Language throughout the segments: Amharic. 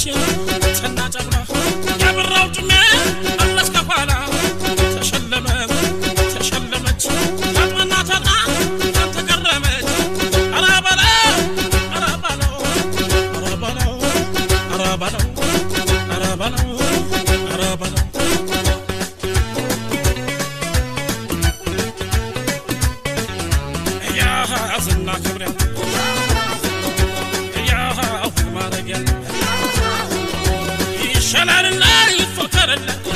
ተቀረበች ተናጨራ ያብራው ጭሜ አለስከ ኋላ ተሸለመች ታጥመና ታጥና ተቀረበች ዝና ክብሬ ያው ማረጊያ ይሻላልና ይፈከረለት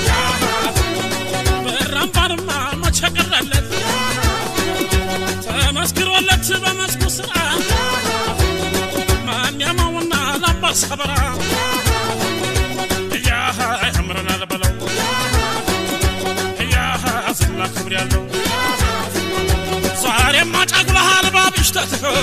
በራምባርማ መቸቀረለት ተመስክሮለት በመስኩ ስራ ማን ያማውና ላምባር ሰበራ ያምረናል በለው ዝና ክብሬ ያለው ዛሬማ ጫጉላሃል ባብሽተትከው